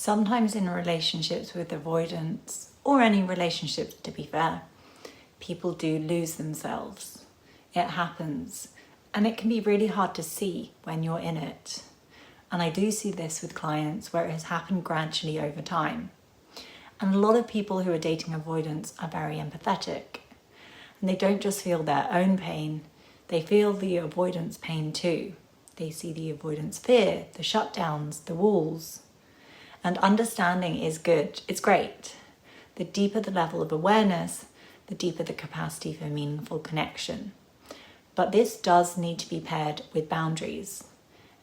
Sometimes in relationships with avoidance, or any relationships to be fair, people do lose themselves. It happens, and it can be really hard to see when you're in it. And I do see this with clients where it has happened gradually over time. And a lot of people who are dating avoidance are very empathetic. And they don't just feel their own pain, they feel the avoidance pain too. They see the avoidance fear, the shutdowns, the walls. And understanding is good, it's great. The deeper the level of awareness, the deeper the capacity for meaningful connection. But this does need to be paired with boundaries.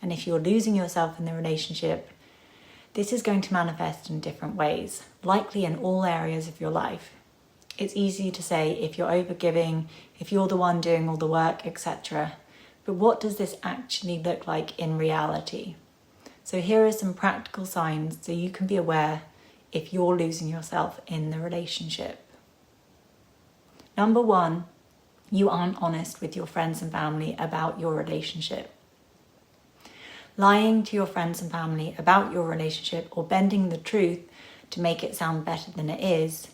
And if you're losing yourself in the relationship, this is going to manifest in different ways, likely in all areas of your life. It's easy to say if you're overgiving, if you're the one doing all the work, etc. But what does this actually look like in reality? So here are some practical signs so you can be aware if you're losing yourself in the relationship. Number 1, you aren't honest with your friends and family about your relationship. Lying to your friends and family about your relationship or bending the truth to make it sound better than it is,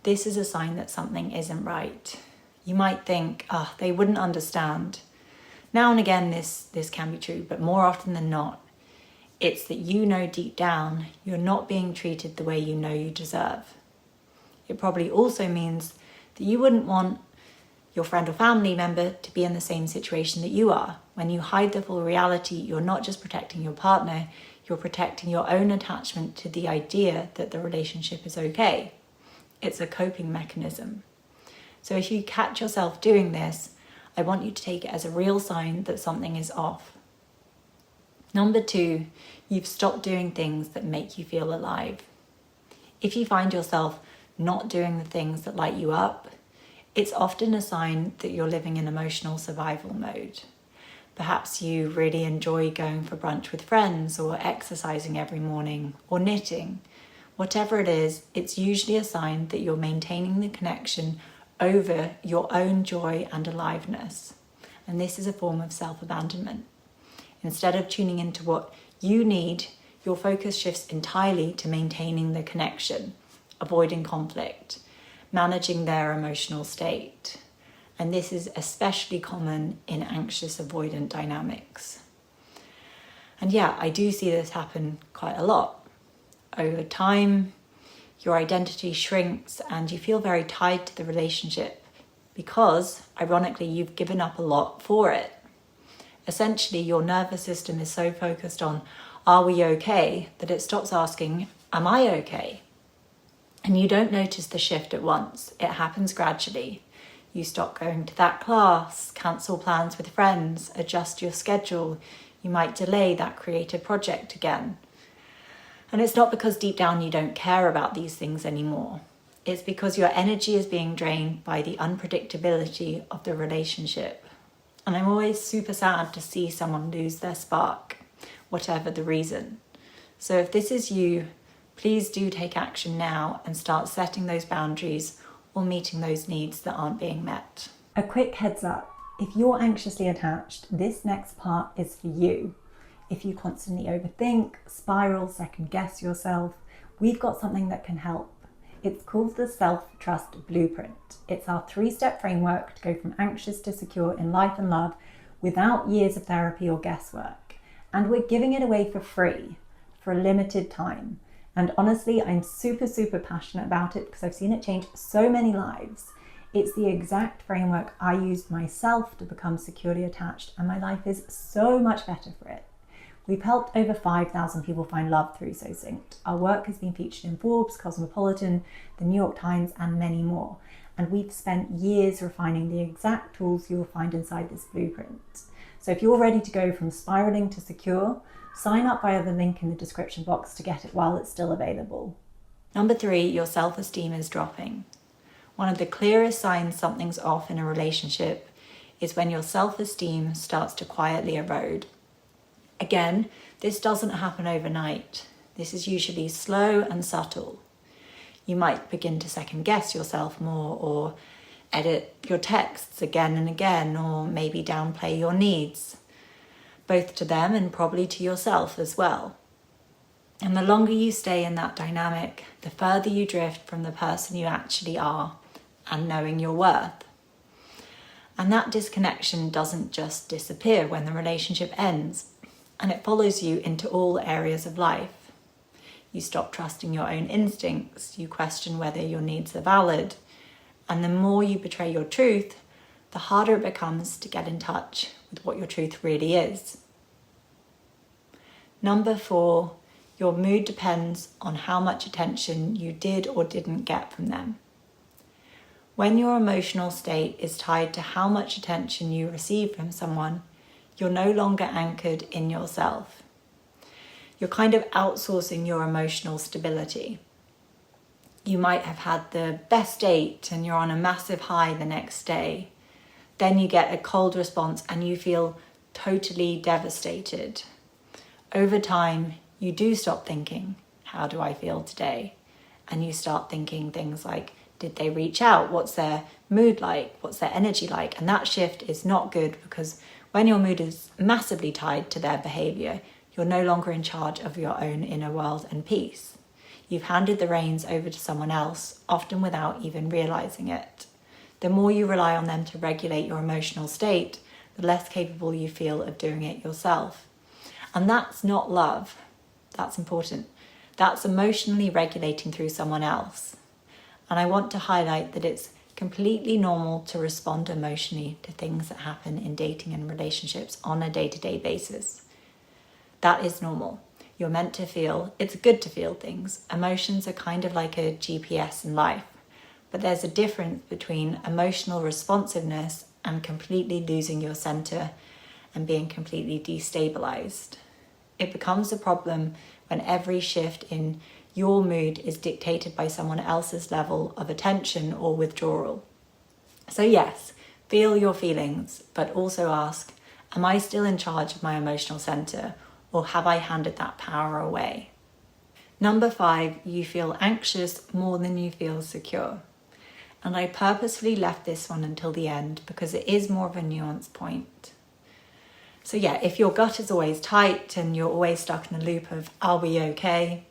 this is a sign that something isn't right. You might think, they wouldn't understand. Now and again this can be true, but more often than not, it's that you know deep down you're not being treated the way you know you deserve. It probably also means that you wouldn't want your friend or family member to be in the same situation that you are. When you hide the full reality, you're not just protecting your partner, you're protecting your own attachment to the idea that the relationship is okay. It's a coping mechanism. So if you catch yourself doing this, I want you to take it as a real sign that something is off. Number 2, you've stopped doing things that make you feel alive. If you find yourself not doing the things that light you up, it's often a sign that you're living in emotional survival mode. Perhaps you really enjoy going for brunch with friends or exercising every morning or knitting. Whatever it is, it's usually a sign that you're maintaining the connection over your own joy and aliveness. And this is a form of self-abandonment. Instead of tuning into what you need, your focus shifts entirely to maintaining the connection, avoiding conflict, managing their emotional state. And this is especially common in anxious avoidant dynamics. And yeah, I do see this happen quite a lot. Over time, your identity shrinks and you feel very tied to the relationship because, ironically, you've given up a lot for it. Essentially, your nervous system is so focused on, are we okay, that it stops asking, am I okay? And you don't notice the shift at once. It happens gradually. You stop going to that class, cancel plans with friends, adjust your schedule. You might delay that creative project again. And it's not because deep down you don't care about these things anymore. It's because your energy is being drained by the unpredictability of the relationship. And I'm always super sad to see someone lose their spark, whatever the reason. So if this is you, please do take action now and start setting those boundaries or meeting those needs that aren't being met. A quick heads up, if you're anxiously attached, this next part is for you. If you constantly overthink, spiral, second guess yourself, we've got something that can help. It's called the Self-Trust Blueprint. It's our 3-step framework to go from anxious to secure in life and love without years of therapy or guesswork. And we're giving it away for free, for a limited time. And honestly, I'm super, super passionate about it because I've seen it change so many lives. It's the exact framework I used myself to become securely attached, and my life is so much better for it. We've helped over 5,000 people find love through So Synced. Our work has been featured in Forbes, Cosmopolitan, the New York Times, and many more. And we've spent years refining the exact tools you'll find inside this blueprint. So if you're ready to go from spiraling to secure, sign up via the link in the description box to get it while it's still available. Number 3, your self-esteem is dropping. One of the clearest signs something's off in a relationship is when your self-esteem starts to quietly erode. Again, this doesn't happen overnight. This is usually slow and subtle. You might begin to second guess yourself more or edit your texts again and again, or maybe downplay your needs, both to them and probably to yourself as well. And the longer you stay in that dynamic, the further you drift from the person you actually are and knowing your worth. And that disconnection doesn't just disappear when the relationship ends, and it follows you into all areas of life. You stop trusting your own instincts, you question whether your needs are valid, and the more you betray your truth, the harder it becomes to get in touch with what your truth really is. Number 4, your mood depends on how much attention you did or didn't get from them. When your emotional state is tied to how much attention you receive from someone, you're no longer anchored in yourself. You're kind of outsourcing your emotional stability. You might have had the best date and you're on a massive high the next day. Then you get a cold response and you feel totally devastated. Over time, you do stop thinking, how do I feel today? And you start thinking things like, did they reach out? What's their mood like? What's their energy like? And that shift is not good, because when your mood is massively tied to their behaviour, you're no longer in charge of your own inner world and peace. You've handed the reins over to someone else, often without even realising it. The more you rely on them to regulate your emotional state, the less capable you feel of doing it yourself. And that's not love. That's important. That's emotionally regulating through someone else. And I want to highlight that it's completely normal to respond emotionally to things that happen in dating and relationships on a day-to-day basis. That is normal. You're meant to feel, it's good to feel things. Emotions are kind of like a GPS in life, but there's a difference between emotional responsiveness and completely losing your center and being completely destabilized. It becomes a problem when every shift in your mood is dictated by someone else's level of attention or withdrawal. So yes, feel your feelings, but also ask, am I still in charge of my emotional center, or have I handed that power away? Number 5, you feel anxious more than you feel secure. And I purposefully left this one until the end because it is more of a nuanced point. So yeah, if your gut is always tight and you're always stuck in a loop of, are we okay?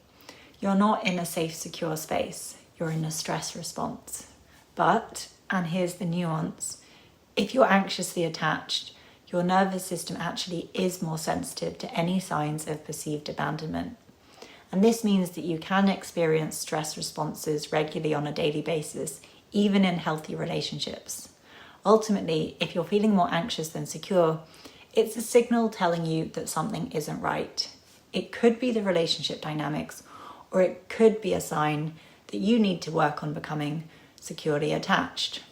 You're not in a safe, secure space. You're in a stress response. But, and here's the nuance, if you're anxiously attached, your nervous system actually is more sensitive to any signs of perceived abandonment. And this means that you can experience stress responses regularly on a daily basis, even in healthy relationships. Ultimately, if you're feeling more anxious than secure, it's a signal telling you that something isn't right. It could be the relationship dynamics, or it could be a sign that you need to work on becoming securely attached.